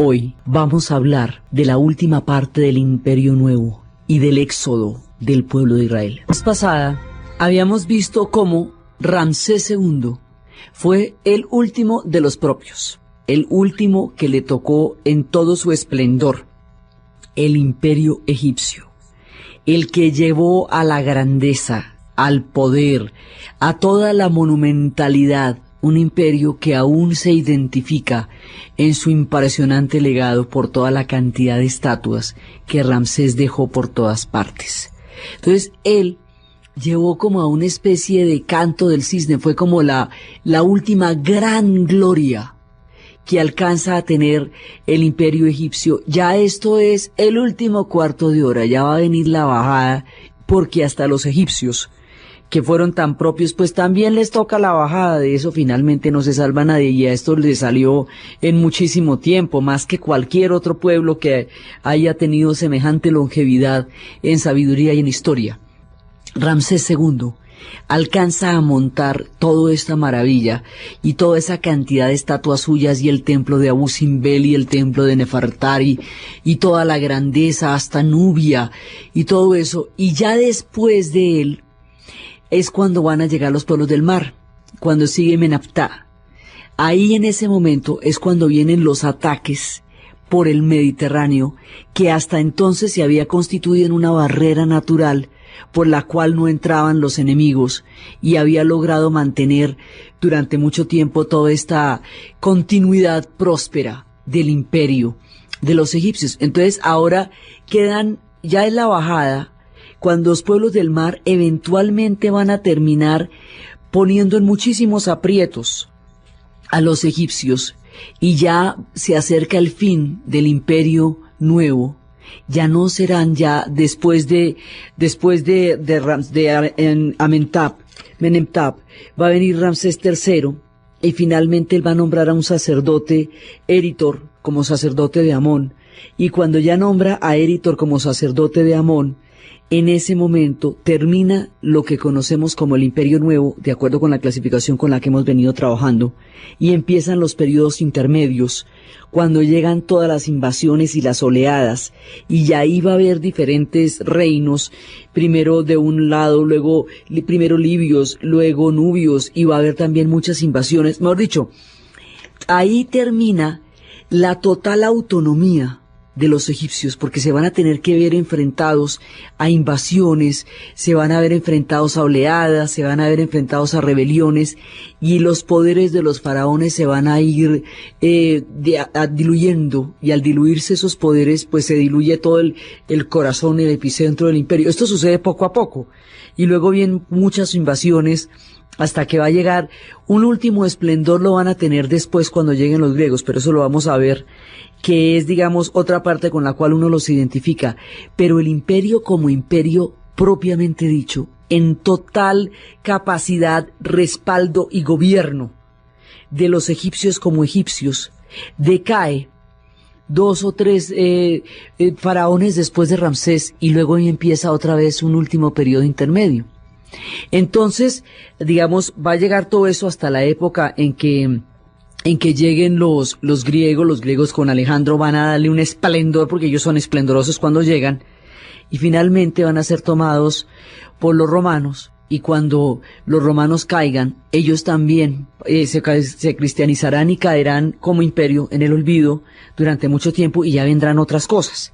Hoy vamos a hablar de la última parte del Imperio Nuevo y del éxodo del pueblo de Israel. La vez pasada habíamos visto cómo Ramsés II fue el último de los propios, el último que le tocó en todo su esplendor el imperio egipcio, el que llevó a la grandeza, al poder, a toda la monumentalidad, un imperio que aún se identifica en su impresionante legado por toda la cantidad de estatuas que Ramsés dejó por todas partes. Entonces, él llevó como a una especie de canto del cisne, fue como la última gran gloria que alcanza a tener el imperio egipcio. Ya esto es el último cuarto de hora, ya va a venir la bajada, porque hasta los egipcios, que fueron tan propios, pues también les toca la bajada. De eso finalmente no se salva nadie, y a esto les salió en muchísimo tiempo, más que cualquier otro pueblo que haya tenido semejante longevidad en sabiduría y en historia. Ramsés II alcanza a montar toda esta maravilla y toda esa cantidad de estatuas suyas, y el templo de Abu Simbel y el templo de Nefertari y toda la grandeza hasta Nubia y todo eso. Y ya después de él es cuando van a llegar los pueblos del mar, cuando sigue Meneptah. Ahí en ese momento es cuando vienen los ataques por el Mediterráneo, que hasta entonces se había constituido en una barrera natural por la cual no entraban los enemigos, y había logrado mantener durante mucho tiempo toda esta continuidad próspera del imperio de los egipcios. Entonces ahora quedan, ya en la bajada, cuando los pueblos del mar eventualmente van a terminar poniendo en muchísimos aprietos a los egipcios, y ya se acerca el fin del imperio nuevo. Ya no serán, ya después de Meneptah, va a venir Ramsés III, y finalmente él va a nombrar a un sacerdote, Eritor, como sacerdote de Amón. Y cuando ya nombra a Eritor como sacerdote de Amón, en ese momento termina lo que conocemos como el Imperio Nuevo, de acuerdo con la clasificación con la que hemos venido trabajando, y empiezan los periodos intermedios, cuando llegan todas las invasiones y las oleadas, y ya ahí va a haber diferentes reinos, primero de un lado, luego primero libios, luego nubios, y va a haber también muchas invasiones. Mejor dicho, ahí termina la total autonomía de los egipcios, porque se van a tener que ver enfrentados a invasiones, se van a ver enfrentados a oleadas, se van a ver enfrentados a rebeliones, y los poderes de los faraones se van a ir diluyendo, y al diluirse esos poderes, pues se diluye todo el corazón, el epicentro del imperio. Esto sucede poco a poco, y luego vienen muchas invasiones, hasta que va a llegar un último esplendor. Lo van a tener después cuando lleguen los griegos, pero eso lo vamos a ver, que es, digamos, otra parte con la cual uno los identifica. Pero el imperio como imperio propiamente dicho, en total capacidad, respaldo y gobierno de los egipcios como egipcios, decae 2 o 3 faraones después de Ramsés, y luego empieza otra vez un último periodo intermedio. Entonces, digamos, va a llegar todo eso hasta la época en que lleguen los griegos con Alejandro van a darle un esplendor, porque ellos son esplendorosos cuando llegan, y finalmente van a ser tomados por los romanos, y cuando los romanos caigan, ellos también se cristianizarán y caerán como imperio en el olvido durante mucho tiempo, y ya vendrán otras cosas.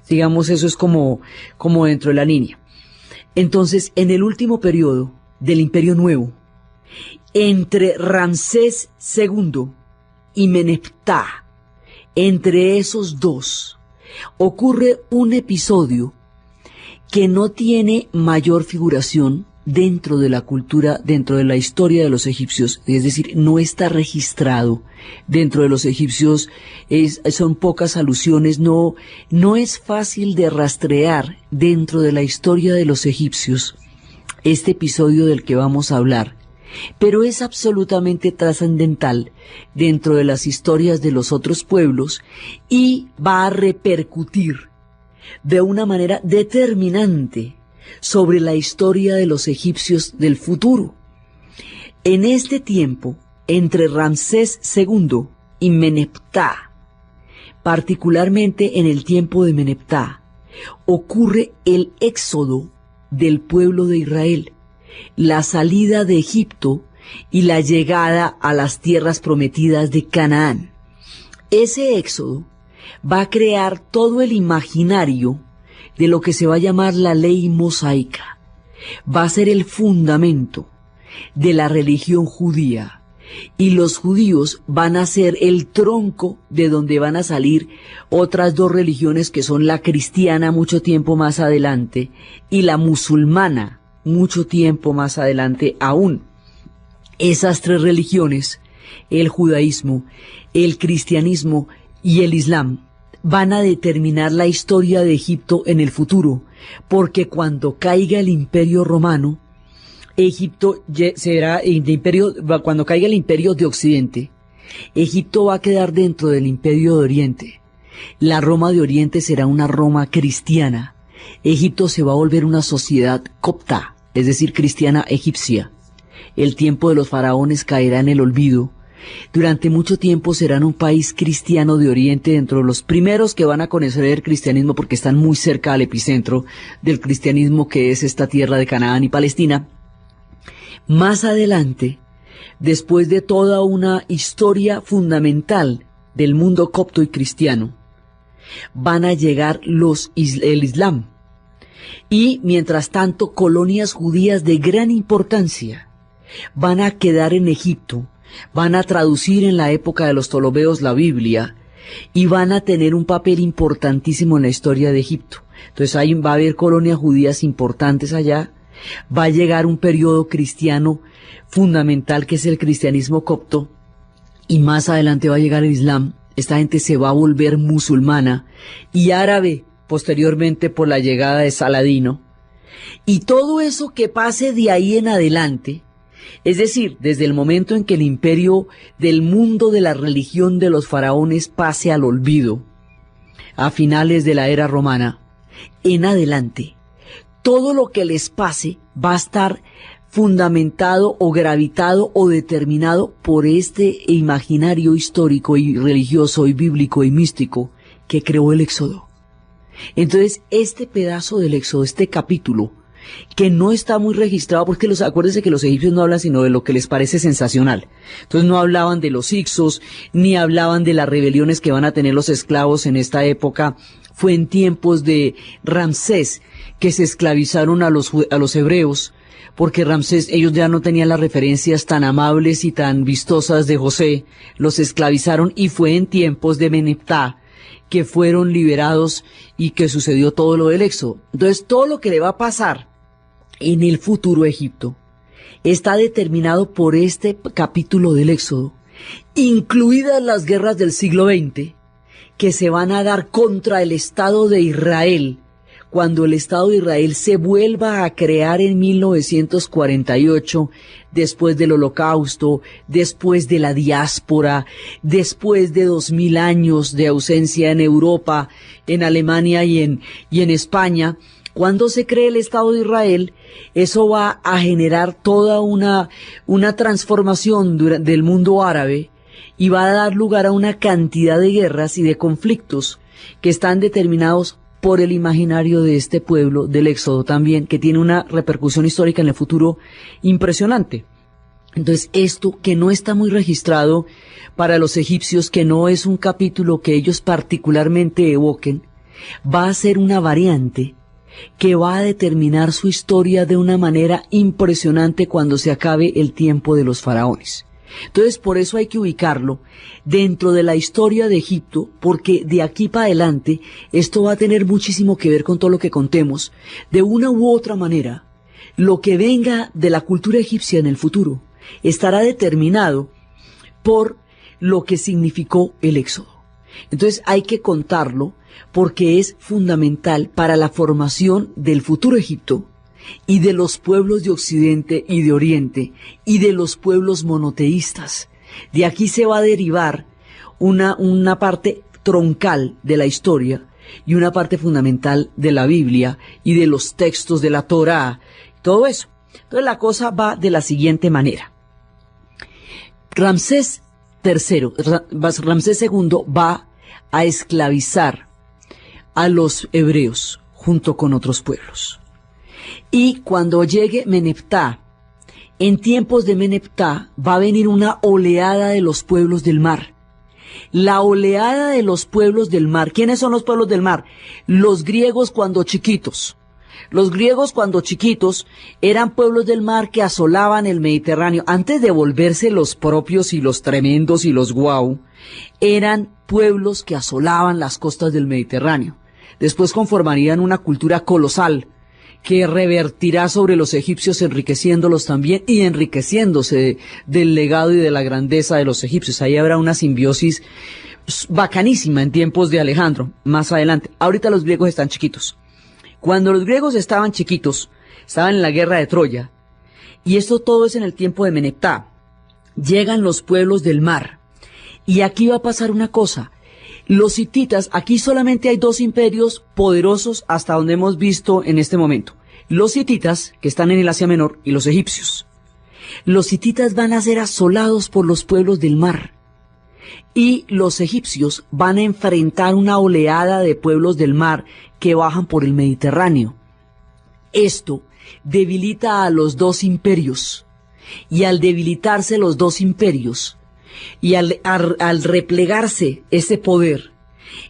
Digamos, eso es como dentro de la línea. Entonces, en el último periodo del Imperio Nuevo, entre Ramsés II y Meneptah, entre esos dos, ocurre un episodio que no tiene mayor figuración dentro de la cultura, dentro de la historia de los egipcios, es decir, no está registrado dentro de los egipcios, son pocas alusiones, no es fácil de rastrear dentro de la historia de los egipcios este episodio del que vamos a hablar, pero es absolutamente trascendental dentro de las historias de los otros pueblos, y va a repercutir de una manera determinante sobre la historia de los egipcios del futuro. En este tiempo, entre Ramsés II y Meneptah, particularmente en el tiempo de Meneptá, ocurre el éxodo del pueblo de Israel, la salida de Egipto y la llegada a las tierras prometidas de Canaán. Ese éxodo va a crear todo el imaginario de lo que se va a llamar la ley mosaica. Va a ser el fundamento de la religión judía, y los judíos van a ser el tronco de donde van a salir otras dos religiones, que son la cristiana mucho tiempo más adelante y la musulmana mucho tiempo más adelante aún. Esas tres religiones, el judaísmo, el cristianismo y el islam, van a determinar la historia de Egipto en el futuro, porque cuando caiga el Imperio Romano, Egipto será cuando caiga el Imperio de Occidente, Egipto va a quedar dentro del Imperio de Oriente. La Roma de Oriente será una Roma cristiana. Egipto se va a volver una sociedad copta, es decir, cristiana egipcia. El tiempo de los faraones caerá en el olvido. Durante mucho tiempo serán un país cristiano de Oriente, dentro de los primeros que van a conocer el cristianismo, porque están muy cerca al epicentro del cristianismo, que es esta tierra de Canaán y Palestina. Más adelante, después de toda una historia fundamental del mundo copto y cristiano, van a llegar el Islam. Y mientras tanto, colonias judías de gran importancia van a quedar en Egipto, van a traducir en la época de los Ptolomeos la Biblia y van a tener un papel importantísimo en la historia de Egipto. Entonces ahí va a haber colonias judías importantes allá, va a llegar un periodo cristiano fundamental, que es el cristianismo copto, y más adelante va a llegar el Islam. Esta gente se va a volver musulmana y árabe posteriormente por la llegada de Saladino. Y todo eso que pase de ahí en adelante, es decir, desde el momento en que el imperio del mundo de la religión de los faraones pase al olvido, a finales de la era romana, en adelante, todo lo que les pase va a estar fundamentado o gravitado o determinado por este imaginario histórico y religioso y bíblico y místico que creó el Éxodo. Entonces, este pedazo del Éxodo, este capítulo, que no está muy registrado, porque acuérdense que los egipcios no hablan sino de lo que les parece sensacional. Entonces no hablaban de los Hicsos, ni hablaban de las rebeliones que van a tener los esclavos en esta época. Fue en tiempos de Ramsés que se esclavizaron a los hebreos, porque Ramsés, ellos ya no tenían las referencias tan amables y tan vistosas de José, los esclavizaron, y fue en tiempos de Meneptá que fueron liberados y que sucedió todo lo del Éxodo. Entonces todo lo que le va a pasar en el futuro Egipto está determinado por este capítulo del Éxodo, incluidas las guerras del siglo XX que se van a dar contra el Estado de Israel, cuando el Estado de Israel se vuelva a crear en 1948, después del Holocausto, después de la diáspora, después de 2000 años de ausencia en Europa, en Alemania y en España. Cuando se cree el Estado de Israel, eso va a generar toda una transformación del mundo árabe y va a dar lugar a una cantidad de guerras y de conflictos que están determinados por el imaginario de este pueblo del Éxodo también, que tiene una repercusión histórica en el futuro impresionante. Entonces, esto que no está muy registrado para los egipcios, que no es un capítulo que ellos particularmente evoquen, va a ser una variante que va a determinar su historia de una manera impresionante cuando se acabe el tiempo de los faraones. Entonces, por eso hay que ubicarlo dentro de la historia de Egipto, porque de aquí para adelante esto va a tener muchísimo que ver con todo lo que contemos. De una u otra manera, lo que venga de la cultura egipcia en el futuro estará determinado por lo que significó el Éxodo. Entonces hay que contarlo porque es fundamental para la formación del futuro Egipto y de los pueblos de Occidente y de Oriente y de los pueblos monoteístas. De aquí se va a derivar una parte troncal de la historia y una parte fundamental de la Biblia y de los textos de la Torá, todo eso. Entonces la cosa va de la siguiente manera. Ramsés II va a esclavizar a los hebreos junto con otros pueblos. Y cuando llegue Meneptá, en tiempos de Meneptá va a venir una oleada de los pueblos del mar. La oleada de los pueblos del mar. ¿Quiénes son los pueblos del mar? Los griegos cuando chiquitos. Los griegos cuando chiquitos eran pueblos del mar que asolaban el Mediterráneo. Antes de volverse los propios y los tremendos y los guau, eran pueblos que asolaban las costas del Mediterráneo. Después conformarían una cultura colosal que revertirá sobre los egipcios, enriqueciéndolos también y enriqueciéndose del legado y de la grandeza de los egipcios. Ahí habrá una simbiosis bacanísima en tiempos de Alejandro, más adelante. Ahorita los griegos están chiquitos. Cuando los griegos estaban chiquitos, estaban en la guerra de Troya, y esto todo es en el tiempo de Meneptá. Llegan los pueblos del mar, y aquí va a pasar una cosa. Los hititas, aquí solamente hay dos imperios poderosos hasta donde hemos visto en este momento. Los hititas, que están en el Asia Menor, y los egipcios. Los hititas van a ser asolados por los pueblos del mar. Y los egipcios van a enfrentar una oleada de pueblos del mar que bajan por el Mediterráneo. Esto debilita a los dos imperios. Y al debilitarse los dos imperios, y al replegarse ese poder,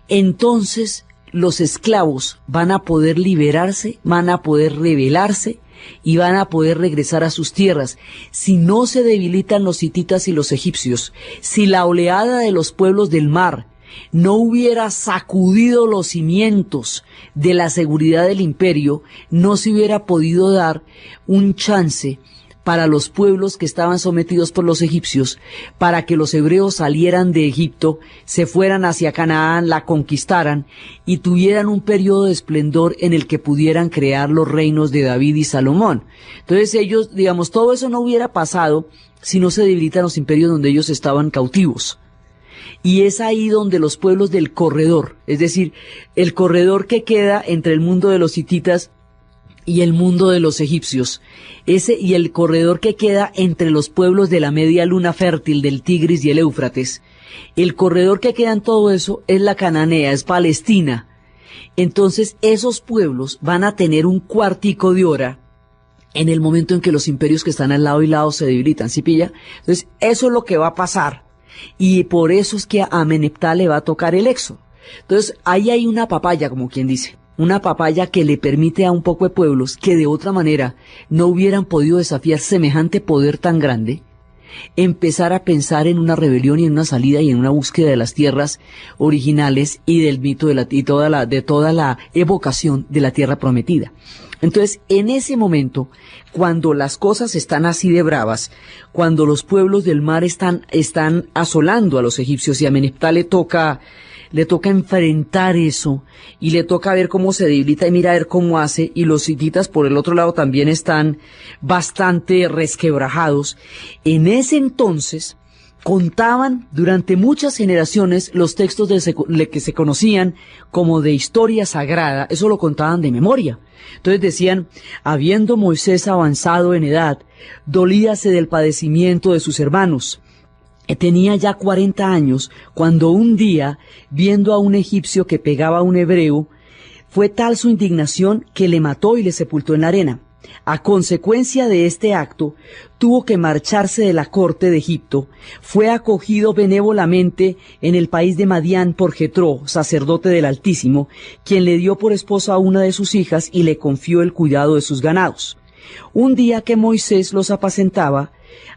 entonces los esclavos van a poder liberarse, van a poder rebelarse y van a poder regresar a sus tierras. Si no se debilitan los hititas y los egipcios, si la oleada de los pueblos del mar no hubiera sacudido los cimientos de la seguridad del imperio, no se hubiera podido dar un chance para los pueblos que estaban sometidos por los egipcios, para que los hebreos salieran de Egipto, se fueran hacia Canaán, la conquistaran y tuvieran un periodo de esplendor en el que pudieran crear los reinos de David y Salomón. Entonces ellos, digamos, todo eso no hubiera pasado si no se debilitan los imperios donde ellos estaban cautivos. Y es ahí donde los pueblos del corredor, es decir, el corredor que queda entre el mundo de los hititas y el mundo de los egipcios, ese y el corredor que queda entre los pueblos de la media luna fértil del Tigris y el Éufrates, el corredor que queda en todo eso es la Cananea, es Palestina. Entonces esos pueblos van a tener un cuartico de hora en el momento en que los imperios que están al lado y lado se debilitan, ¿sí pilla? Entonces eso es lo que va a pasar, y por eso es que a Meneptá le va a tocar el éxodo. Entonces ahí hay una papaya, como quien dice, una papaya que le permite a un poco de pueblos que de otra manera no hubieran podido desafiar semejante poder tan grande, empezar a pensar en una rebelión y en una salida y en una búsqueda de las tierras originales y del mito de toda la evocación de la tierra prometida. Entonces, en ese momento, cuando las cosas están así de bravas, cuando los pueblos del mar están asolando a los egipcios y a Meneptá le toca enfrentar eso y le toca ver cómo se debilita y mira a ver cómo hace, y los hititas por el otro lado también están bastante resquebrajados. En ese entonces contaban durante muchas generaciones los textos que se conocían como de historia sagrada, eso lo contaban de memoria. Entonces decían, habiendo Moisés avanzado en edad, dolíase del padecimiento de sus hermanos. Tenía ya 40 años cuando un día, viendo a un egipcio que pegaba a un hebreo, fue tal su indignación que le mató y le sepultó en la arena. A consecuencia de este acto, tuvo que marcharse de la corte de Egipto. Fue acogido benévolamente en el país de Madián por Jetro, sacerdote del Altísimo, quien le dio por esposa a una de sus hijas y le confió el cuidado de sus ganados. Un día que Moisés los apacentaba,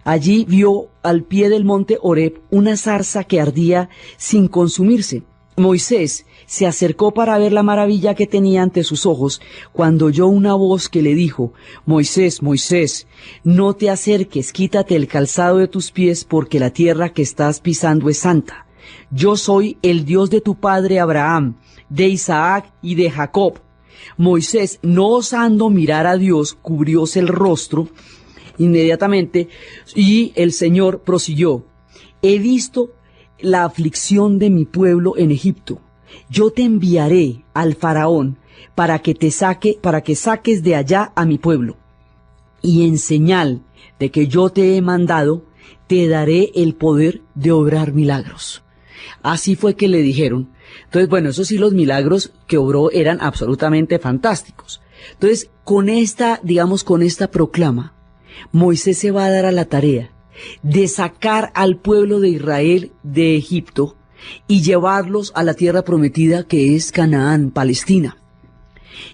allí vio al pie del monte Horeb una zarza que ardía sin consumirse. Moisés se acercó para ver la maravilla que tenía ante sus ojos, cuando oyó una voz que le dijo, Moisés, Moisés, no te acerques, quítate el calzado de tus pies, porque la tierra que estás pisando es santa. Yo soy el Dios de tu padre Abraham, de Isaac y de Jacob. Moisés, no osando mirar a Dios, cubrióse el rostro inmediatamente, y el Señor prosiguió, he visto la aflicción de mi pueblo en Egipto. Yo te enviaré al faraón para que saques de allá a mi pueblo. Y en señal de que yo te he mandado, te daré el poder de obrar milagros. Así fue que le dijeron, Entonces, bueno, eso sí, los milagros que obró eran absolutamente fantásticos. Entonces, con esta proclama, Moisés se va a dar a la tarea de sacar al pueblo de Israel de Egipto y llevarlos a la tierra prometida que es Canaán, Palestina.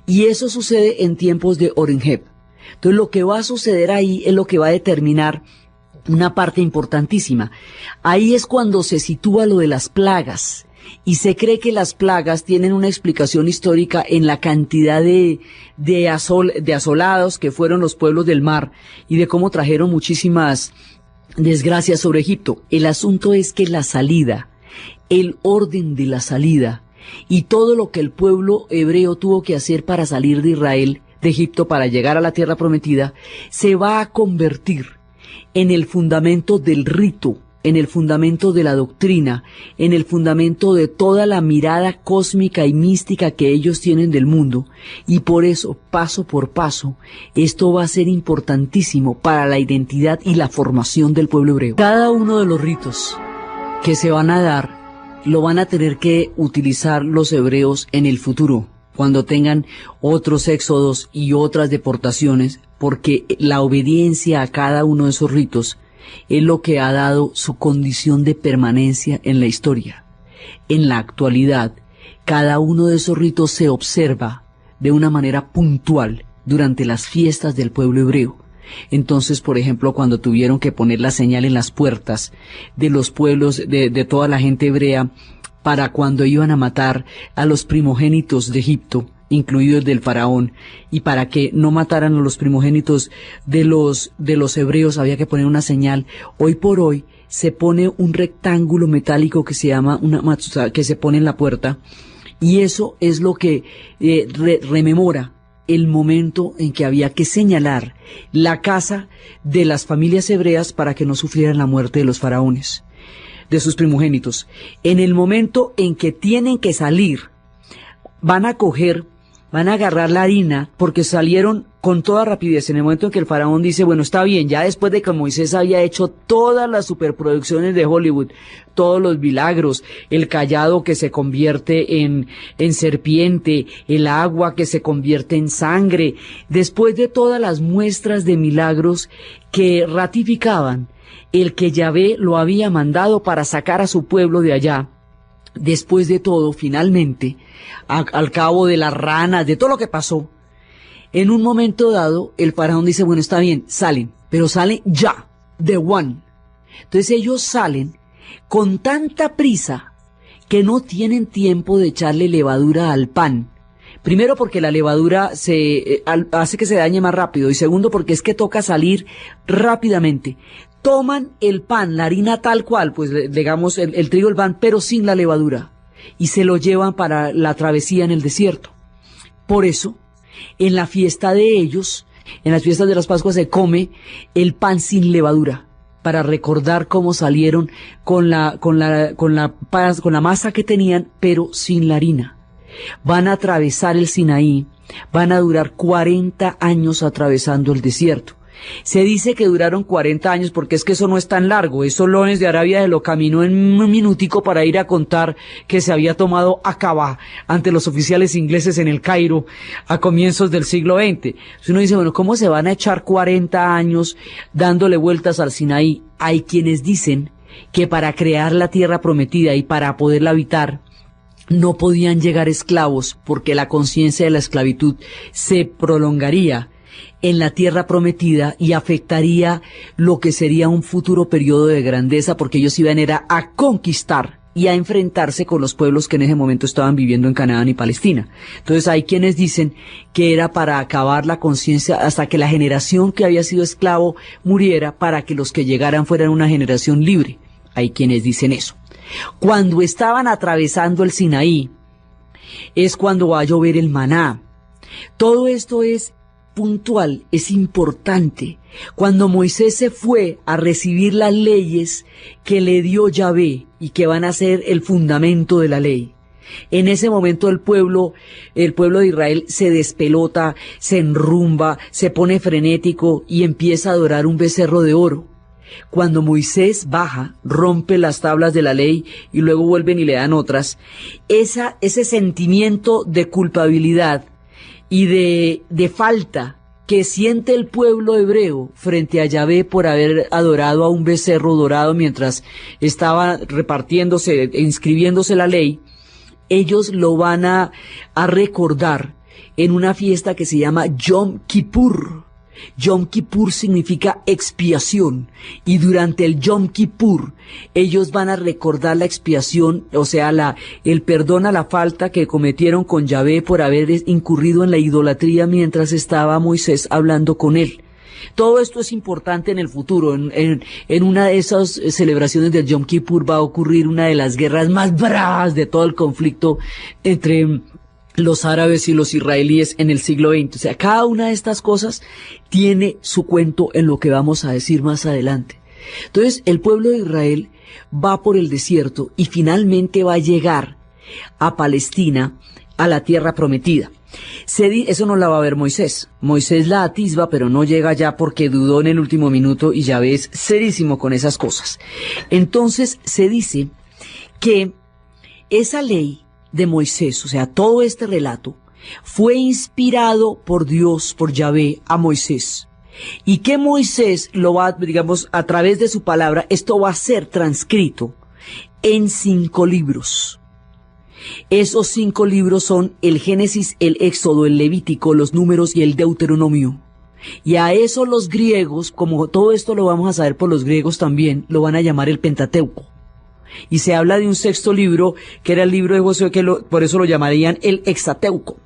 Y eso sucede en tiempos de Horeb. Entonces, lo que va a suceder ahí es lo que va a determinar una parte importantísima. Ahí es cuando se sitúa lo de las plagas. Y se cree que las plagas tienen una explicación histórica en la cantidad de asolados que fueron los pueblos del mar y de cómo trajeron muchísimas desgracias sobre Egipto. El asunto es que la salida, el orden de la salida y todo lo que el pueblo hebreo tuvo que hacer para salir de Israel, de Egipto, para llegar a la tierra prometida, se va a convertir en el fundamento del rito, en el fundamento de la doctrina, en el fundamento de toda la mirada cósmica y mística que ellos tienen del mundo, y por eso, paso por paso, esto va a ser importantísimo para la identidad y la formación del pueblo hebreo. Cada uno de los ritos que se van a dar, lo van a tener que utilizar los hebreos en el futuro, cuando tengan otros éxodos y otras deportaciones, porque la obediencia a cada uno de esos ritos es lo que ha dado su condición de permanencia en la historia. En la actualidad, cada uno de esos ritos se observa de una manera puntual durante las fiestas del pueblo hebreo. Entonces, por ejemplo, cuando tuvieron que poner la señal en las puertas de los pueblos, de toda la gente hebrea, para cuando iban a matar a los primogénitos de Egipto, incluido el del faraón, y para que no mataran a los primogénitos de los hebreos había que poner una señal. Hoy por hoy se pone un rectángulo metálico que se llama una matzah, que se pone en la puerta, y eso es lo que rememora el momento en que había que señalar la casa de las familias hebreas para que no sufrieran la muerte de los faraones, de sus primogénitos. En el momento en que tienen que salir, van a agarrar la harina, porque salieron con toda rapidez. En el momento en que el faraón dice, bueno, está bien, ya después de que Moisés había hecho todas las superproducciones de Hollywood, todos los milagros, el cayado que se convierte en serpiente, el agua que se convierte en sangre, después de todas las muestras de milagros que ratificaban el que Yahvé lo había mandado para sacar a su pueblo de allá, después de todo, finalmente, al cabo de las ranas, de todo lo que pasó, en un momento dado, el faraón dice, bueno, está bien, salen, pero salen ya, de one. Entonces ellos salen con tanta prisa que no tienen tiempo de echarle levadura al pan. Primero porque la levadura hace que se dañe más rápido, y segundo porque es que toca salir rápidamente. Toman el pan, la harina tal cual, pues digamos el trigo, el pan, pero sin la levadura, y se lo llevan para la travesía en el desierto. Por eso, en la fiesta de ellos, en las fiestas de las Pascuas, se come el pan sin levadura, para recordar cómo salieron con la masa que tenían, pero sin la harina. Van a atravesar el Sinaí, van a durar 40 años atravesando el desierto. Se dice que duraron 40 años porque es que eso no es tan largo. Esos Lones de Arabia se lo caminó en un minutico para ir a contar que se había tomado Aqaba ante los oficiales ingleses en el Cairo a comienzos del siglo XX. Entonces uno dice, bueno, ¿cómo se van a echar 40 años dándole vueltas al Sinaí? Hay quienes dicen que para crear la tierra prometida y para poderla habitar, no podían llegar esclavos porque la conciencia de la esclavitud se prolongaría en la tierra prometida y afectaría lo que sería un futuro periodo de grandeza, porque ellos iban a conquistar y a enfrentarse con los pueblos que en ese momento estaban viviendo en Canaán y Palestina. Entonces hay quienes dicen que era para acabar la conciencia hasta que la generación que había sido esclavo muriera, para que los que llegaran fueran una generación libre. Hay quienes dicen eso. Cuando estaban atravesando el Sinaí, es cuando va a llover el maná. Todo esto es puntual, es importante. Cuando Moisés se fue a recibir las leyes que le dio Yahvé y que van a ser el fundamento de la ley, en ese momento el pueblo de Israel se despelota, se enrumba, se pone frenético y empieza a adorar un becerro de oro. Cuando Moisés baja, rompe las tablas de la ley y luego vuelven y le dan otras, ese sentimiento de culpabilidad y de falta que siente el pueblo hebreo frente a Yahvé por haber adorado a un becerro dorado mientras estaba repartiéndose, inscribiéndose la ley, ellos lo van a recordar en una fiesta que se llama Yom Kippur. Yom Kippur significa expiación, y durante el Yom Kippur ellos van a recordar la expiación, o sea, el perdón a la falta que cometieron con Yahvé por haber incurrido en la idolatría mientras estaba Moisés hablando con él. Todo esto es importante en el futuro. En una de esas celebraciones del Yom Kippur va a ocurrir una de las guerras más bravas de todo el conflicto entre los árabes y los israelíes en el siglo XX. O sea, cada una de estas cosas tiene su cuento en lo que vamos a decir más adelante. Entonces, el pueblo de Israel va por el desierto y finalmente va a llegar a Palestina, a la tierra prometida. Eso no la va a ver Moisés. Moisés la atisba, pero no llega allá porque dudó en el último minuto y Yahvé es serísimo con esas cosas. Entonces, se dice que esa ley de Moisés, o sea, todo este relato, fue inspirado por Dios, por Yahvé, a Moisés. Y que Moisés lo va, digamos, a través de su palabra, esto va a ser transcrito en 5 libros. Esos 5 libros son el Génesis, el Éxodo, el Levítico, los Números y el Deuteronomio. Y a eso los griegos, como todo esto lo vamos a saber por los griegos también, lo van a llamar el Pentateuco. Y se habla de un 6º libro, que era el libro de Josué, por eso lo llamarían el Hexateuco.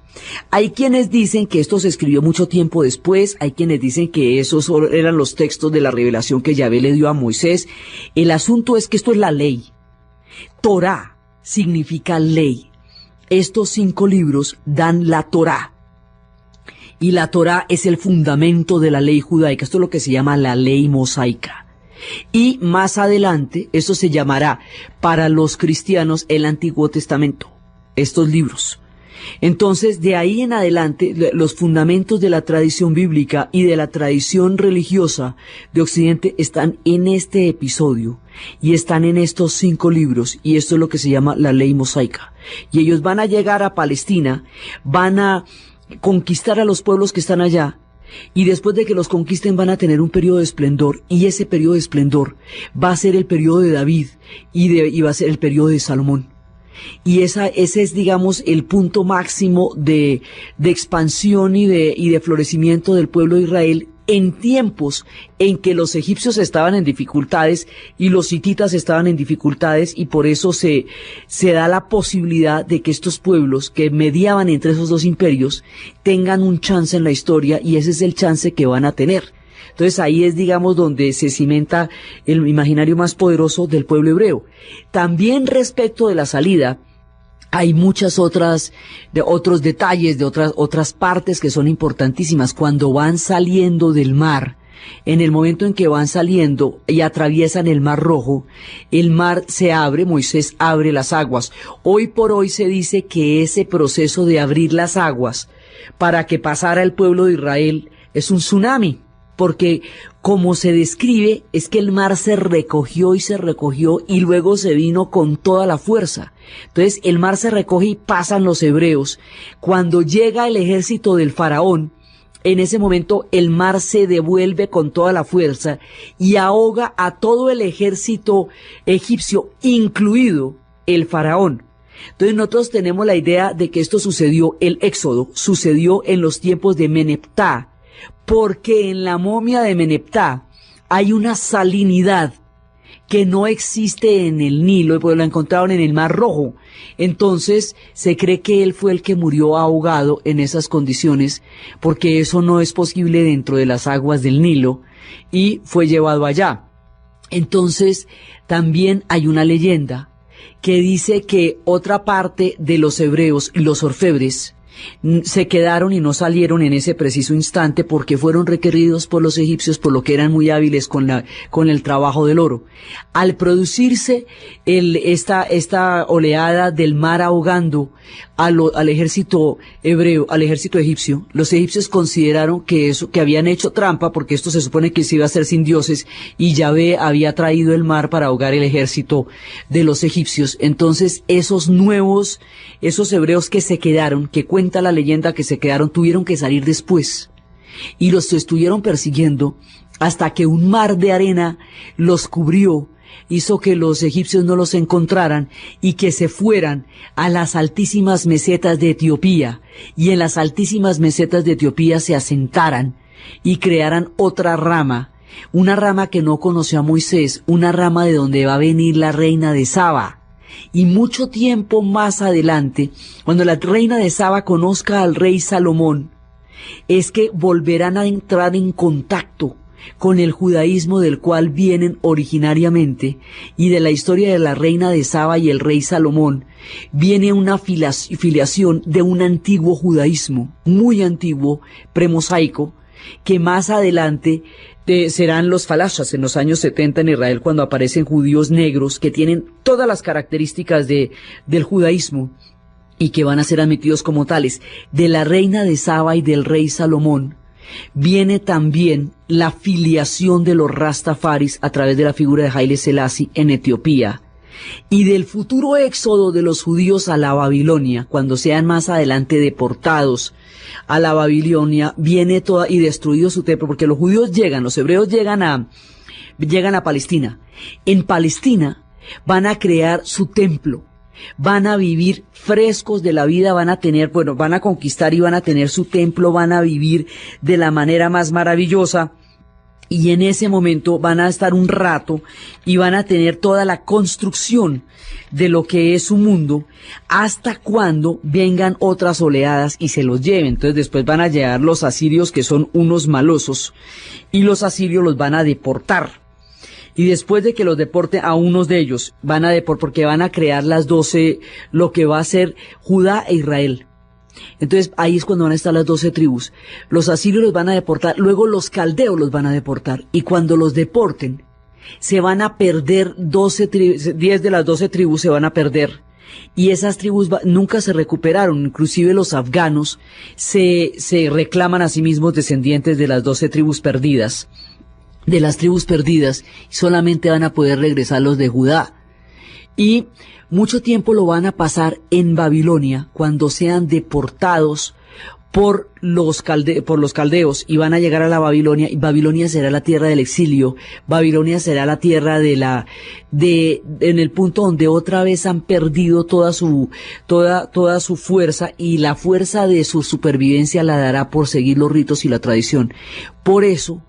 Hay quienes dicen que esto se escribió mucho tiempo después, hay quienes dicen que esos eran los textos de la revelación que Yahvé le dio a Moisés. El asunto es que esto es la ley. Torá significa ley. Estos 5 libros dan la Torá. Y la Torá es el fundamento de la ley judaica. Esto es lo que se llama la ley mosaica. Y más adelante, eso se llamará para los cristianos el Antiguo Testamento, estos libros. Entonces, de ahí en adelante, los fundamentos de la tradición bíblica y de la tradición religiosa de Occidente están en este episodio y están en estos 5 libros, y esto es lo que se llama la ley mosaica. Y ellos van a llegar a Palestina, van a conquistar a los pueblos que están allá, y después de que los conquisten van a tener un periodo de esplendor, y ese periodo de esplendor va a ser el periodo de David y va a ser el periodo de Salomón. Y ese es, digamos, el punto máximo de expansión y de florecimiento del pueblo de Israel en tiempos en que los egipcios estaban en dificultades y los hititas estaban en dificultades, y por eso se da la posibilidad de que estos pueblos que mediaban entre esos 2 imperios tengan un chance en la historia, y ese es el chance que van a tener. Entonces ahí es, digamos, donde se cimenta el imaginario más poderoso del pueblo hebreo. También respecto de la salida, hay muchas otros detalles de otras partes que son importantísimas. Cuando van saliendo del mar, en el momento en que van saliendo y atraviesan el Mar Rojo, el mar se abre, Moisés abre las aguas. Hoy por hoy se dice que ese proceso de abrir las aguas para que pasara el pueblo de Israel es un tsunami, porque como se describe es que el mar se recogió y luego se vino con toda la fuerza. Entonces el mar se recoge y pasan los hebreos. Cuando llega el ejército del faraón, en ese momento el mar se devuelve con toda la fuerza y ahoga a todo el ejército egipcio, incluido el faraón. Entonces nosotros tenemos la idea de que esto sucedió, el éxodo sucedió en los tiempos de Meneptah, porque en la momia de Meneptah hay una salinidad que no existe en el Nilo, pues la encontraron en el Mar Rojo. Entonces se cree que él fue el que murió ahogado en esas condiciones, porque eso no es posible dentro de las aguas del Nilo, y fue llevado allá. Entonces también hay una leyenda que dice que otra parte de los hebreos, los orfebres, se quedaron y no salieron en ese preciso instante porque fueron requeridos por los egipcios, por lo que eran muy hábiles con el trabajo del oro. Al producirse esta oleada del mar ahogando al ejército hebreo, al ejército egipcio. Los egipcios consideraron que habían hecho trampa, porque esto se supone que se iba a hacer sin dioses, y Yahvé había traído el mar para ahogar el ejército de los egipcios. Entonces esos hebreos que se quedaron, que cuenta la leyenda que se quedaron, tuvieron que salir después, y los estuvieron persiguiendo hasta que un mar de arena los cubrió, hizo que los egipcios no los encontraran y que se fueran a las altísimas mesetas de Etiopía, y en las altísimas mesetas de Etiopía se asentaran y crearan otra rama, una rama que no conoció a Moisés, una rama de donde va a venir la reina de Saba. Y mucho tiempo más adelante, cuando la reina de Saba conozca al rey Salomón, es que volverán a entrar en contacto con el judaísmo del cual vienen originariamente, y de la historia de la reina de Saba y el rey Salomón viene una filiación de un antiguo judaísmo, muy antiguo, premosaico, que más adelante serán los falashas en los años 70 en Israel, cuando aparecen judíos negros que tienen todas las características del judaísmo y que van a ser admitidos como tales. De la reina de Saba y del rey Salomón viene también la filiación de los Rastafaris a través de la figura de Haile Selassie en Etiopía, y del futuro éxodo de los judíos a la Babilonia, cuando sean más adelante deportados a la Babilonia, viene toda y destruido su templo, porque los hebreos llegan a Palestina. En Palestina van a crear su templo, van a vivir frescos de la vida, van a conquistar y van a tener su templo, van a vivir de la manera más maravillosa, y en ese momento van a estar un rato y van a tener toda la construcción de lo que es su mundo, hasta cuando vengan otras oleadas y se los lleven. Entonces después van a llegar los asirios, que son unos malosos, y los asirios los van a deportar. Y después de que los deporte a unos de ellos, porque van a crear las 12, lo que va a ser Judá e Israel. Entonces ahí es cuando van a estar las 12 tribus. Los asirios los van a deportar, luego los caldeos los van a deportar. Y cuando los deporten, se van a perder 10 de las 12 tribus se van a perder. Y esas tribus nunca se recuperaron. Inclusive los afganos se reclaman a sí mismos descendientes de las 12 tribus perdidas. De las tribus perdidas, solamente van a poder regresar los de Judá. Y mucho tiempo lo van a pasar en Babilonia, cuando sean deportados por los caldeos, y van a llegar a la Babilonia, y Babilonia será la tierra del exilio. Babilonia será la tierra en el punto donde otra vez han perdido toda su fuerza, y la fuerza de su supervivencia la dará por seguir los ritos y la tradición. Por eso,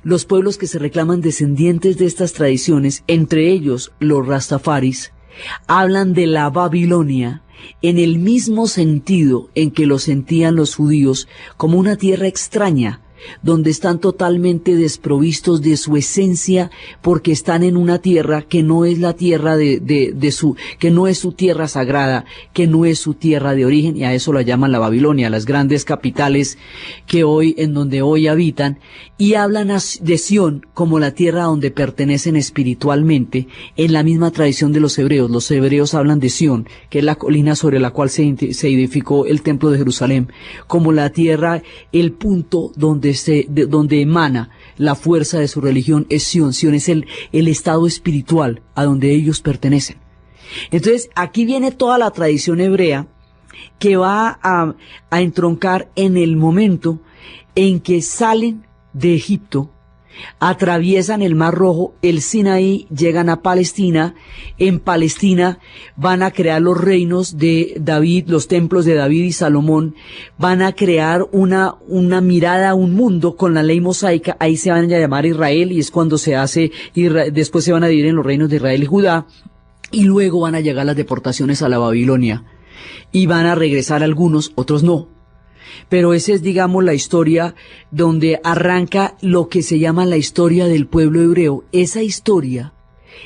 los pueblos que se reclaman descendientes de estas tradiciones, entre ellos los Rastafaris, hablan de la Babilonia en el mismo sentido en que lo sentían los judíos, como una tierra extraña, donde están totalmente desprovistos de su esencia, porque están en una tierra que no es la tierra que no es su tierra sagrada, que no es su tierra de origen, y a eso la llaman la Babilonia, las grandes capitales en donde hoy habitan, y hablan de Sión como la tierra donde pertenecen espiritualmente, en la misma tradición de los hebreos. Los hebreos hablan de Sión, que es la colina sobre la cual se edificó el templo de Jerusalén, como la tierra, el punto donde emana la fuerza de su religión es Sión. Sión es el estado espiritual a donde ellos pertenecen. Entonces, aquí viene toda la tradición hebrea, que va a entroncar en el momento en que salen de Egipto, atraviesan el Mar Rojo, el Sinaí, llegan a Palestina. En Palestina van a crear los reinos de David, los templos de David y Salomón, van a crear una mirada, un mundo con la ley mosaica. Ahí se van a llamar Israel, y es cuando después se van a dividir en los reinos de Israel y Judá, y luego van a llegar las deportaciones a la Babilonia, y van a regresar algunos, otros no. Pero esa es, digamos, la historia donde arranca lo que se llama la historia del pueblo hebreo. Esa historia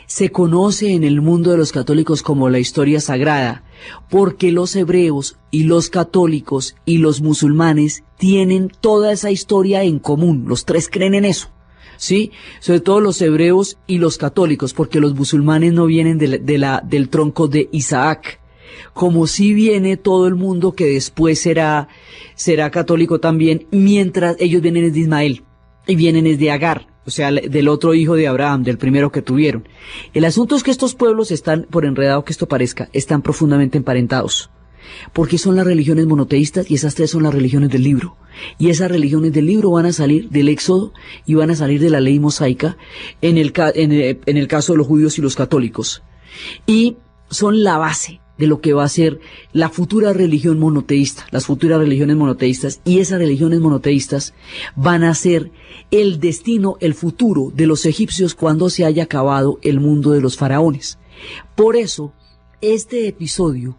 se conoce en el mundo de los católicos como la historia sagrada, porque los hebreos y los católicos y los musulmanes tienen toda esa historia en común. Los tres creen en eso, ¿sí? Sobre todo los hebreos y los católicos, porque los musulmanes no vienen del tronco de Isaac. como si viene todo el mundo que después será católico también, mientras ellos vienen de Ismael y vienen de Agar, o sea, del otro hijo de Abraham, del primero que tuvieron. El asunto es que estos pueblos están, por enredado que esto parezca, están profundamente emparentados, porque son las religiones monoteístas y esas tres son las religiones del libro. Y esas religiones del libro van a salir del Éxodo y van a salir de la ley mosaica en el caso de los judíos y los católicos. Y son la base de lo que va a ser la futura religión monoteísta, las futuras religiones monoteístas, y esas religiones monoteístas van a ser el destino, el futuro de los egipcios cuando se haya acabado el mundo de los faraones. Por eso, este episodio,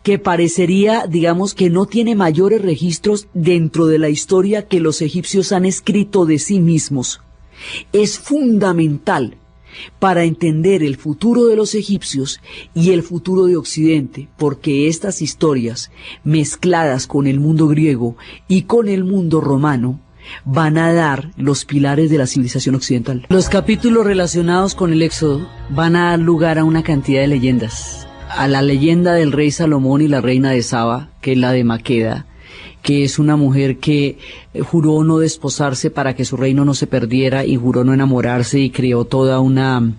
que parecería, digamos, que no tiene mayores registros dentro de la historia que los egipcios han escrito de sí mismos, es fundamental para entender el futuro de los egipcios y el futuro de Occidente, porque estas historias, mezcladas con el mundo griego y con el mundo romano, van a dar los pilares de la civilización occidental. Los capítulos relacionados con el Éxodo van a dar lugar a una cantidad de leyendas. A la leyenda del rey Salomón y la reina de Saba, que es la de Maqueda, que es una mujer que juró no desposarse para que su reino no se perdiera y juró no enamorarse y creó toda una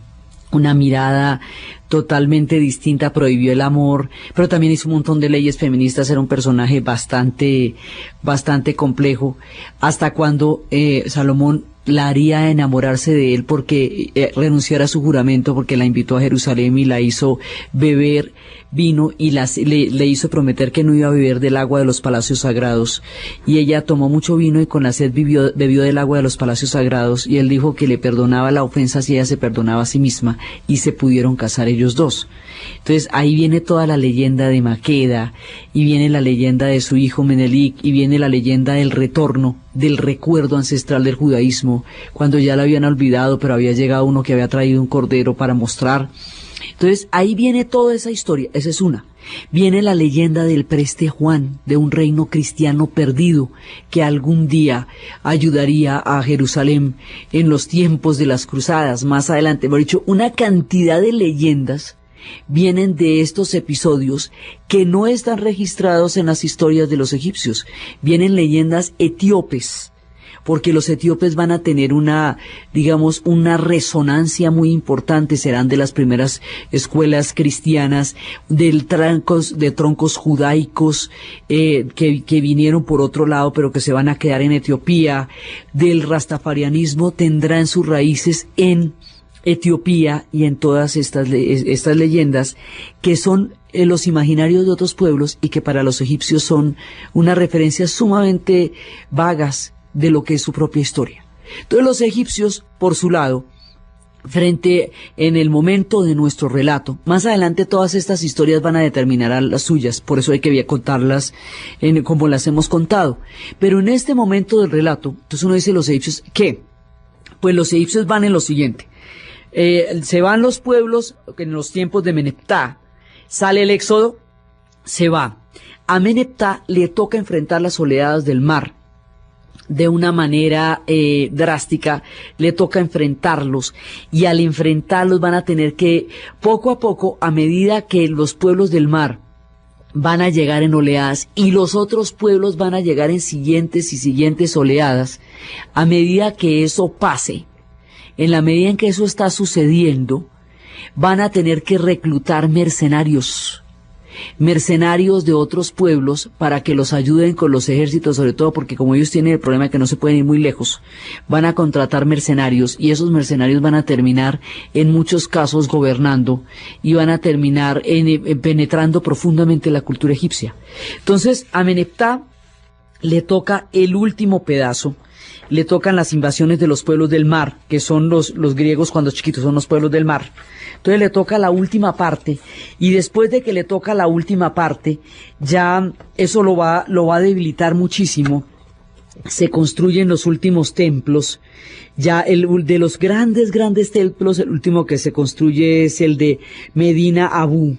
mirada totalmente distinta, prohibió el amor, pero también hizo un montón de leyes feministas. Era un personaje bastante complejo, hasta cuando Salomón la haría enamorarse de él porque renunciara a su juramento, porque la invitó a Jerusalén y la hizo beber vino y le hizo prometer que no iba a beber del agua de los palacios sagrados, y ella tomó mucho vino y con la sed bebió del agua de los palacios sagrados, y él dijo que le perdonaba la ofensa si ella se perdonaba a sí misma, y se pudieron casar ellos dos. Entonces ahí viene toda la leyenda de Maqueda, y viene la leyenda de su hijo Menelik, y viene la leyenda del retorno, del recuerdo ancestral del judaísmo, cuando ya la habían olvidado, pero había llegado uno que había traído un cordero para mostrar. Entonces ahí viene toda esa historia, esa es una. Viene la leyenda del preste Juan, de un reino cristiano perdido que algún día ayudaría a Jerusalén en los tiempos de las cruzadas, más adelante. Hemos dicho, una cantidad de leyendas vienen de estos episodios que no están registrados en las historias de los egipcios. Vienen leyendas etíopes, porque los etíopes van a tener una resonancia muy importante, serán de las primeras escuelas cristianas, de troncos judaicos que vinieron por otro lado, pero que se van a quedar en Etiopía. Del rastafarianismo tendrá en sus raíces en Etiopía y en todas estas leyendas que son los imaginarios de otros pueblos y que para los egipcios son unas referencias sumamente vagas de lo que es su propia historia. Entonces los egipcios, por su lado, en el momento de nuestro relato, más adelante todas estas historias van a determinar a las suyas, por eso hay que contarlas como las hemos contado. Pero en este momento del relato, entonces uno dice los egipcios, ¿qué? Pues los egipcios van en lo siguiente. Se van los pueblos en los tiempos de Meneptah, sale el éxodo, se va. A Meneptah le toca enfrentar las oleadas del mar de una manera drástica, le toca enfrentarlos, y al enfrentarlos van a tener que, poco a poco, a medida que los pueblos del mar van a llegar en oleadas y los otros pueblos van a llegar en siguientes y siguientes oleadas, a medida que eso pase, en la medida en que eso está sucediendo, van a tener que reclutar mercenarios de otros pueblos para que los ayuden con los ejércitos, sobre todo porque como ellos tienen el problema de que no se pueden ir muy lejos, van a contratar mercenarios, y esos mercenarios van a terminar en muchos casos gobernando y van a terminar penetrando profundamente la cultura egipcia. Entonces a Meneptah le toca el último pedazo, le tocan las invasiones de los pueblos del mar, que son los griegos cuando chiquitos, son los pueblos del mar. Entonces le toca la última parte, y después de que le toca la última parte, ya eso lo va a debilitar muchísimo. Se construyen los últimos templos. Ya de los grandes templos, el último que se construye es el de Medina Abu.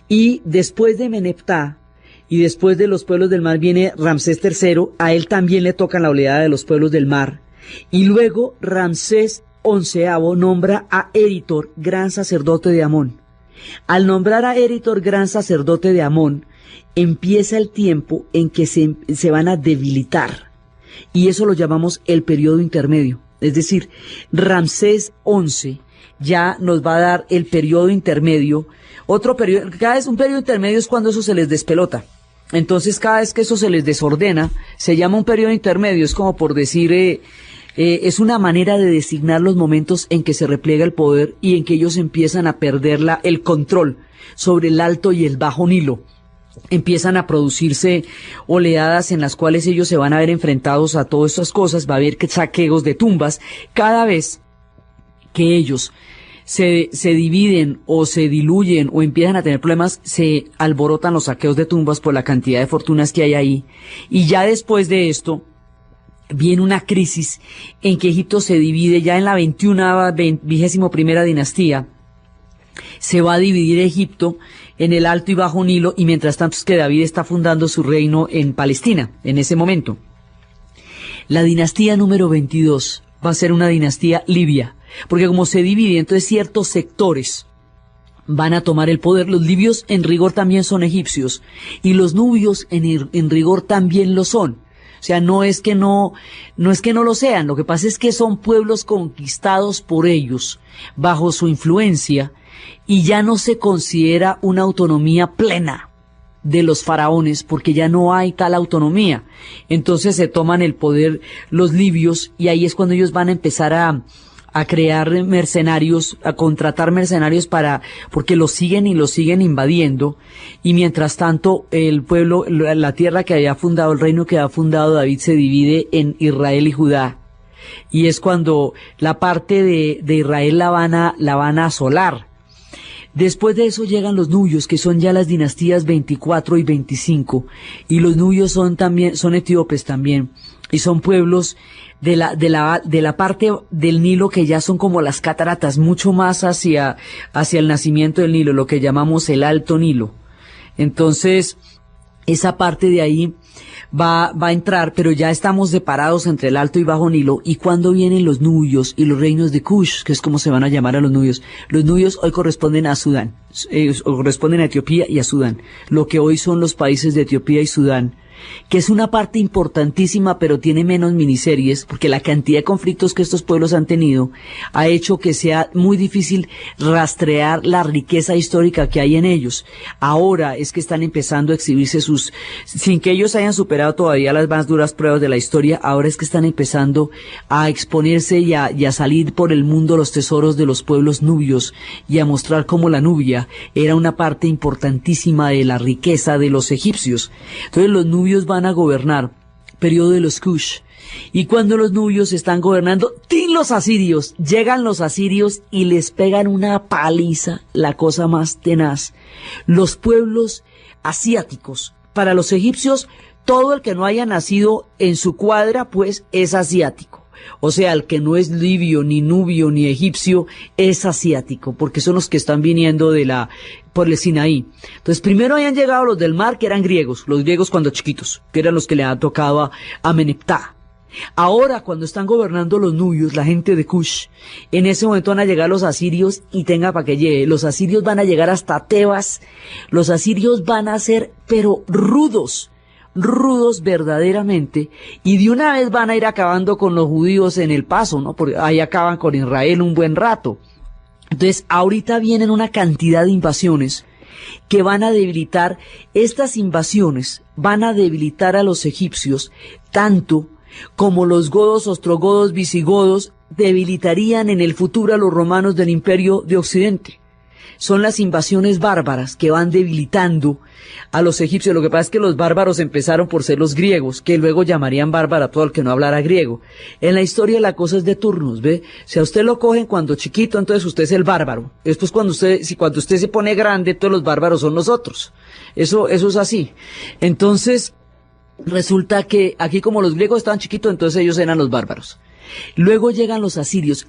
Y después de Meneptah, y después de los pueblos del mar viene Ramsés III, a él también le toca la oleada de los pueblos del mar. Y luego Ramsés XI nombra a Eritor gran sacerdote de Amón. Al nombrar a Eritor gran sacerdote de Amón, empieza el tiempo en que se van a debilitar. Y eso lo llamamos el periodo intermedio. Es decir, Ramsés XI ya nos va a dar el periodo intermedio. Otro periodo, cada vez un periodo intermedio es cuando eso se les despelota. Entonces, cada vez que eso se les desordena, se llama un periodo intermedio. Es como por decir, es una manera de designar los momentos en que se repliega el poder y en que ellos empiezan a perder el control sobre el Alto y el Bajo Nilo. Empiezan a producirse oleadas en las cuales ellos se van a ver enfrentados a todas estas cosas. Va a haber saqueos de tumbas. Cada vez que ellos se dividen o se diluyen o empiezan a tener problemas, se alborotan los saqueos de tumbas por la cantidad de fortunas que hay ahí. Y ya después de esto viene una crisis en que Egipto se divide ya en la 21ª dinastía. Se va a dividir Egipto en el Alto y Bajo Nilo, y mientras tanto es que David está fundando su reino en Palestina, en ese momento. La dinastía número 22 va a ser una dinastía libia, porque como se divide, entonces ciertos sectores van a tomar el poder. Los libios en rigor también son egipcios, y los nubios en rigor también lo son. O sea, no es que no lo sean, lo que pasa es que son pueblos conquistados por ellos, bajo su influencia, y ya no se considera una autonomía plena de los faraones, porque ya no hay tal autonomía. Entonces se toman el poder los libios, y ahí es cuando ellos van a empezar a crear mercenarios, a contratar mercenarios porque los siguen invadiendo, y mientras tanto el pueblo, la tierra que había fundado, el reino que había fundado David, se divide en Israel y Judá, y es cuando la parte de Israel la van a asolar. Después de eso llegan los nubios, que son ya las dinastías 24 y 25, y los nubios son etíopes también, y son pueblos de la parte del Nilo que ya son como las cataratas, mucho más hacia el nacimiento del Nilo, lo que llamamos el Alto Nilo. Entonces, esa parte de ahí va a entrar, pero ya estamos separados entre el Alto y Bajo Nilo. ¿Y cuando vienen los nubios y los reinos de Kush, que es como se van a llamar a los nubios? Los nubios hoy corresponden a Sudán, corresponden a Etiopía y a Sudán, lo que hoy son los países de Etiopía y Sudán, que es una parte importantísima, pero tiene menos miniseries, porque la cantidad de conflictos que estos pueblos han tenido ha hecho que sea muy difícil rastrear la riqueza histórica que hay en ellos. Ahora es que están empezando a exhibirse sin que ellos hayan superado todavía las más duras pruebas de la historia, ahora es que están empezando a exponerse y a salir por el mundo los tesoros de los pueblos nubios, y a mostrar cómo la Nubia era una parte importantísima de la riqueza de los egipcios. Entonces los nubios van a gobernar, periodo de los Kush, y cuando los nubios están gobernando, llegan los asirios y les pegan una paliza, la cosa más tenaz. Los pueblos asiáticos, para los egipcios, todo el que no haya nacido en su cuadra, pues es asiático. O sea, el que no es libio, ni nubio, ni egipcio, es asiático, porque son los que están viniendo por el Sinaí. Entonces, primero habían llegado los del mar, que eran griegos, los griegos cuando chiquitos, que eran los que le han tocado a Ameneptah. Ahora, cuando están gobernando los nubios, la gente de Kush, en ese momento van a llegar los asirios, y tenga para que llegue, los asirios van a llegar hasta Tebas, los asirios van a ser, pero rudos verdaderamente, y de una vez van a ir acabando con los judíos en el paso, ¿no? Porque ahí acaban con Israel un buen rato. Entonces, ahorita vienen una cantidad de invasiones que van a debilitar, estas invasiones van a debilitar a los egipcios, tanto como los godos, ostrogodos, visigodos debilitarían en el futuro a los romanos del Imperio de Occidente. Son las invasiones bárbaras que van debilitando a los egipcios. Lo que pasa es que los bárbaros empezaron por ser los griegos, que luego llamarían bárbaro a todo el que no hablara griego. En la historia la cosa es de turnos, ¿ve? Si a usted lo cogen cuando chiquito, entonces usted es el bárbaro. Después cuando usted se pone grande, todos los bárbaros son los otros. Eso es así. Entonces, resulta que aquí como los griegos estaban chiquitos, entonces ellos eran los bárbaros. Luego llegan los asirios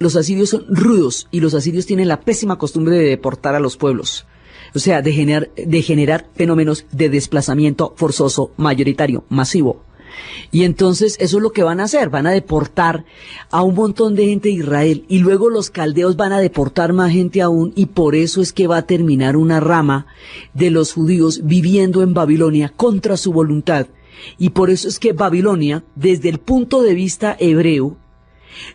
son rudos, y los asirios tienen la pésima costumbre de deportar a los pueblos, o sea, de generar fenómenos de desplazamiento forzoso, mayoritario, masivo. Y entonces eso es lo que van a hacer, van a deportar a un montón de gente de Israel y luego los caldeos van a deportar más gente aún, y por eso es que va a terminar una rama de los judíos viviendo en Babilonia contra su voluntad. Y por eso es que Babilonia, desde el punto de vista hebreo,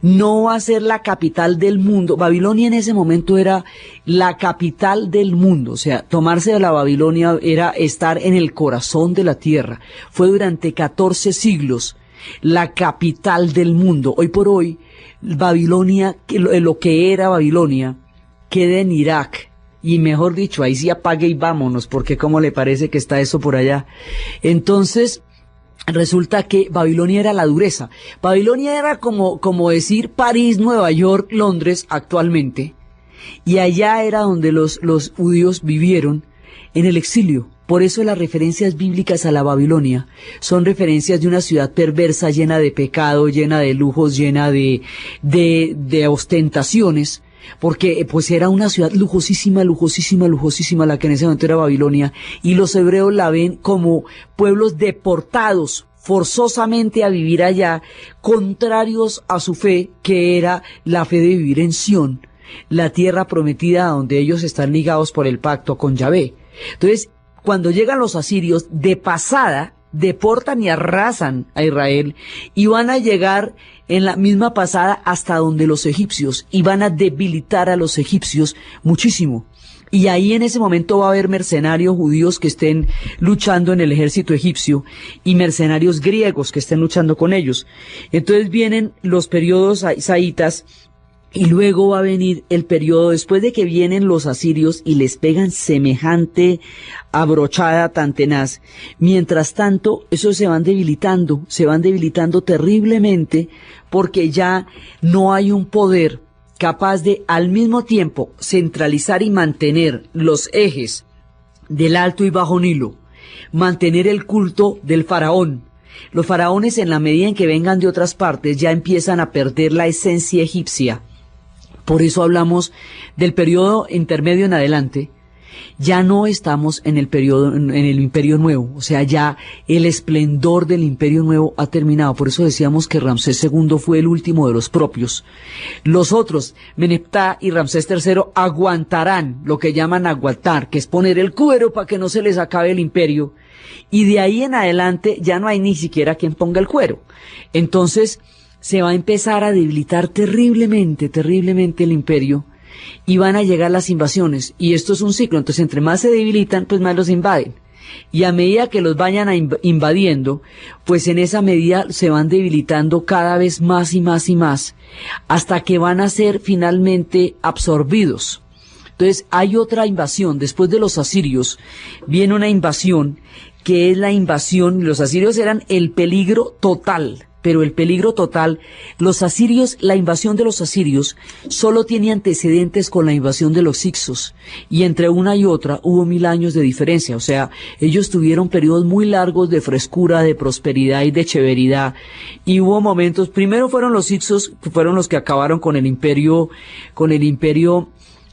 no va a ser la capital del mundo. Babilonia en ese momento era la capital del mundo, o sea, tomarse de la Babilonia era estar en el corazón de la tierra. Fue durante 14 siglos la capital del mundo. Hoy por hoy, Babilonia, lo que era Babilonia, queda en Irak. Y mejor dicho, ahí sí apague y vámonos, porque cómo le parece que está eso por allá. Entonces, resulta que Babilonia era la dureza. Babilonia era como decir París, Nueva York, Londres actualmente. Y allá era donde los judíos vivieron en el exilio. Por eso las referencias bíblicas a la Babilonia son referencias de una ciudad perversa, llena de pecado, llena de lujos, llena de ostentaciones. Porque pues era una ciudad lujosísima la que en ese momento era Babilonia, y los hebreos la ven como pueblos deportados forzosamente a vivir allá, contrarios a su fe, que era la fe de vivir en Sión, la tierra prometida donde ellos están ligados por el pacto con Yahvé. Entonces, cuando llegan los asirios, de pasada deportan y arrasan a Israel, y van a llegar en la misma pasada hasta donde los egipcios, y van a debilitar a los egipcios muchísimo. Y ahí en ese momento va a haber mercenarios judíos que estén luchando en el ejército egipcio y mercenarios griegos que estén luchando con ellos. Entonces vienen los periodos saitas, y luego va a venir el periodo después de que vienen los asirios y les pegan semejante abrochada tan tenaz. Mientras tanto, esos se van debilitando terriblemente, porque ya no hay un poder capaz de al mismo tiempo centralizar y mantener los ejes del Alto y Bajo Nilo, mantener el culto del faraón. Los faraones, en la medida en que vengan de otras partes, ya empiezan a perder la esencia egipcia. Por eso hablamos del periodo intermedio en adelante. Ya no estamos en el Imperio Nuevo, o sea, ya el esplendor del Imperio Nuevo ha terminado. Por eso decíamos que Ramsés II fue el último de los propios. Los otros, Meneptah y Ramsés III, aguantarán lo que llaman aguantar, que es poner el cuero para que no se les acabe el imperio. Y de ahí en adelante ya no hay ni siquiera quien ponga el cuero. Entonces, se va a empezar a debilitar terriblemente el imperio, y van a llegar las invasiones, y esto es un ciclo. Entonces, entre más se debilitan, pues más los invaden, y a medida que los vayan invadiendo, pues en esa medida se van debilitando cada vez más y más y más, hasta que van a ser finalmente absorbidos. Entonces, hay otra invasión. Después de los asirios viene una invasión, que es la invasión. Los asirios eran el peligro total, pero el peligro total, la invasión de los asirios solo tiene antecedentes con la invasión de los hicsos, y entre una y otra hubo 1000 años de diferencia. O sea, ellos tuvieron periodos muy largos de frescura, de prosperidad y de chéveridad, y hubo momentos. Primero fueron los hicsos, que fueron los que acabaron con el imperio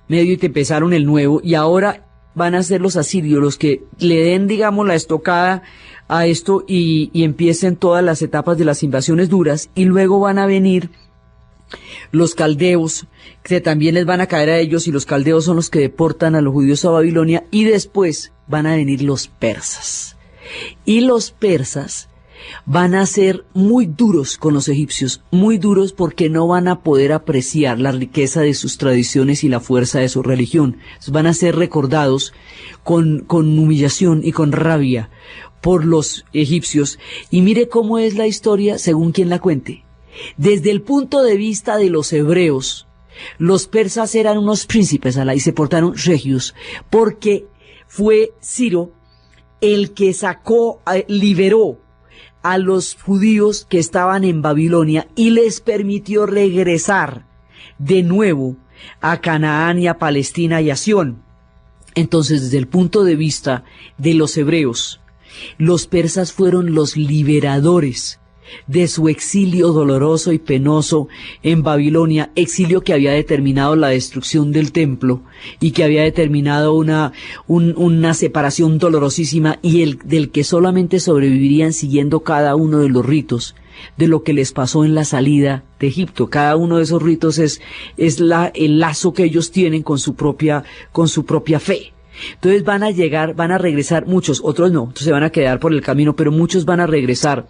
medio, y te empezaron el nuevo, y ahora van a ser los asirios los que le den, digamos, la estocada a esto, y empiecen todas las etapas de las invasiones duras. Y luego van a venir los caldeos, que también les van a caer a ellos, y los caldeos son los que deportan a los judíos a Babilonia. Y después van a venir los persas, y los persas van a ser muy duros con los egipcios, muy duros, porque no van a poder apreciar la riqueza de sus tradiciones y la fuerza de su religión. Entonces van a ser recordados con humillación y con rabia por los egipcios. Y mire cómo es la historia según quien la cuente. Desde el punto de vista de los hebreos, los persas eran unos príncipes y se portaron regios, porque fue Ciro el que liberó a los judíos que estaban en Babilonia y les permitió regresar de nuevo a Canaán y a Palestina y a Sión. Entonces, desde el punto de vista de los hebreos, los persas fueron los liberadores de su exilio doloroso y penoso en Babilonia, exilio que había determinado la destrucción del templo y que había determinado una separación dolorosísima y del que solamente sobrevivirían siguiendo cada uno de los ritos de lo que les pasó en la salida de Egipto. Cada uno de esos ritos es el lazo que ellos tienen con su propia fe. Entonces van a regresar muchos, otros no, entonces se van a quedar por el camino, pero muchos van a regresar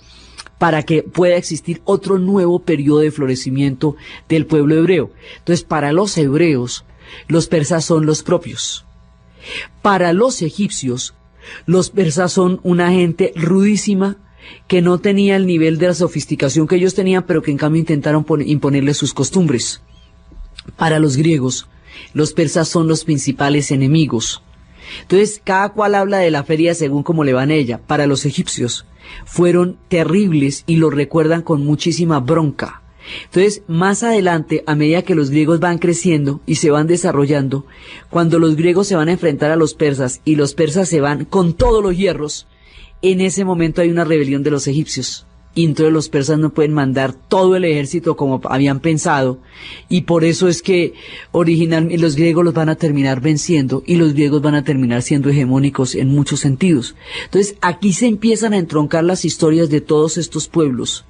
para que pueda existir otro nuevo periodo de florecimiento del pueblo hebreo. Entonces, para los hebreos, los persas son los propios. Para los egipcios, los persas son una gente rudísima que no tenía el nivel de la sofisticación que ellos tenían, pero que en cambio intentaron imponerles sus costumbres. Para los griegos, los persas son los principales enemigos. Entonces, cada cual habla de la feria según cómo le van a ella. Para los egipcios, fueron terribles y lo recuerdan con muchísima bronca. Entonces, más adelante, a medida que los griegos van creciendo y se van desarrollando, cuando los griegos se van a enfrentar a los persas y los persas se van con todos los hierros, en ese momento hay una rebelión de los egipcios. Y entonces los persas no pueden mandar todo el ejército como habían pensado, y por eso es que originalmente los griegos los van a terminar venciendo y los griegos van a terminar siendo hegemónicos en muchos sentidos. Entonces aquí se empiezan a entroncar las historias de todos estos pueblos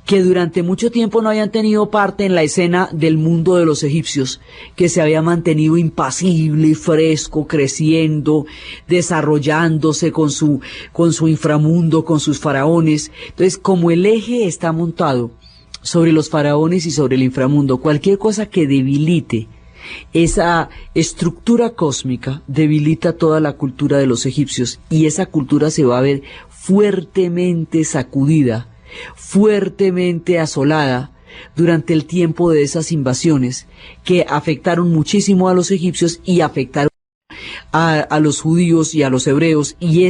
que durante mucho tiempo no habían tenido parte en la escena del mundo de los egipcios, que se había mantenido impasible, fresco, creciendo, desarrollándose con su inframundo, con sus faraones. Entonces, como el eje está montado sobre los faraones y sobre el inframundo, cualquier cosa que debilite esa estructura cósmica debilita toda la cultura de los egipcios, y esa cultura se va a ver fuertemente sacudida, fuertemente asolada durante el tiempo de esas invasiones que afectaron muchísimo a los egipcios y afectaron a los judíos y a los hebreos, y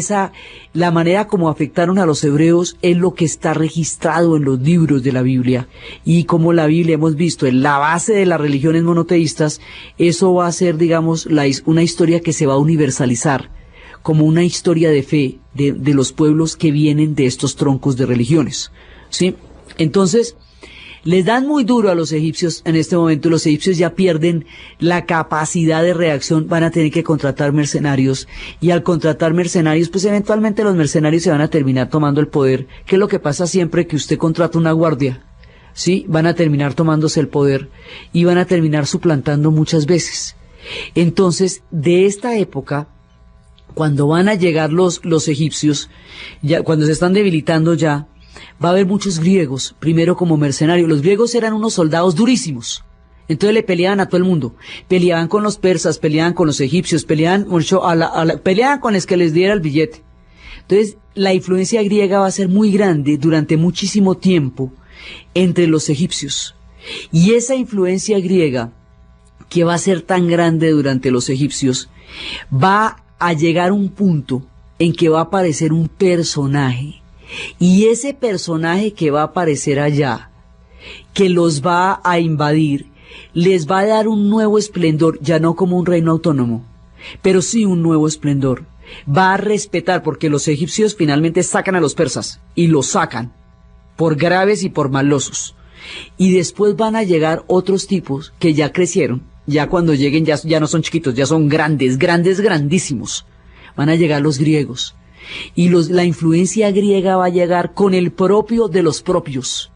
la manera como afectaron a los hebreos es lo que está registrado en los libros de la Biblia, y como la Biblia hemos visto en la base de las religiones monoteístas, eso va a ser, digamos, una historia que se va a universalizar como una historia de fe de los pueblos que vienen de estos troncos de religiones, ¿sí? Entonces, les dan muy duro a los egipcios en este momento. Los egipcios ya pierden la capacidad de reacción, van a tener que contratar mercenarios, y al contratar mercenarios, pues eventualmente los mercenarios se van a terminar tomando el poder, que es lo que pasa siempre que usted contrata una guardia, ¿sí? Van a terminar tomándose el poder y van a terminar suplantando muchas veces. Entonces, de esta época, cuando van a llegar los egipcios, ya cuando se están debilitando ya, va a haber muchos griegos, primero como mercenarios. Los griegos eran unos soldados durísimos, entonces le peleaban a todo el mundo, peleaban con los persas, peleaban con los egipcios, peleaban con los que les diera el billete. Entonces la influencia griega va a ser muy grande durante muchísimo tiempo entre los egipcios, y esa influencia griega que va a ser tan grande durante los egipcios va a llegar a un punto en que va a aparecer un personaje, y ese personaje que va a aparecer allá, que los va a invadir, les va a dar un nuevo esplendor, ya no como un reino autónomo, pero sí un nuevo esplendor. Va a respetar, porque los egipcios finalmente sacan a los persas, y los sacan por graves y por malosos, y después van a llegar otros tipos que ya crecieron. Ya cuando lleguen ya no son chiquitos, ya son grandísimos. Van a llegar los griegos. Y la influencia griega va a llegar con el propio de los propios,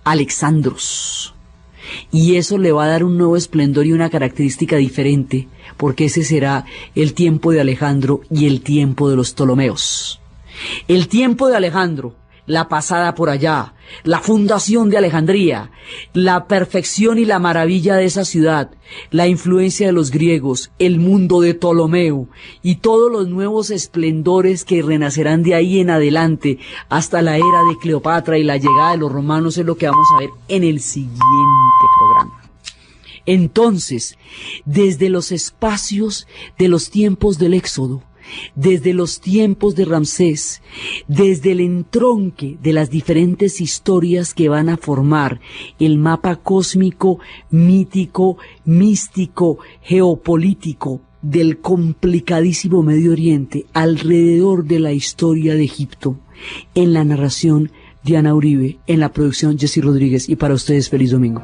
Alexandros. Y eso le va a dar un nuevo esplendor y una característica diferente, porque ese será el tiempo de Alejandro y el tiempo de los Ptolomeos. El tiempo de Alejandro, la pasada por allá, la fundación de Alejandría, la perfección y la maravilla de esa ciudad, la influencia de los griegos, el mundo de Ptolomeo y todos los nuevos esplendores que renacerán de ahí en adelante hasta la era de Cleopatra y la llegada de los romanos, es lo que vamos a ver en el siguiente programa. Entonces, desde los espacios de los tiempos del Éxodo, desde los tiempos de Ramsés, desde el entronque de las diferentes historias que van a formar el mapa cósmico, mítico, místico, geopolítico del complicadísimo Medio Oriente alrededor de la historia de Egipto, en la narración Diana Uribe, en la producción Jessy Rodríguez, y para ustedes feliz domingo.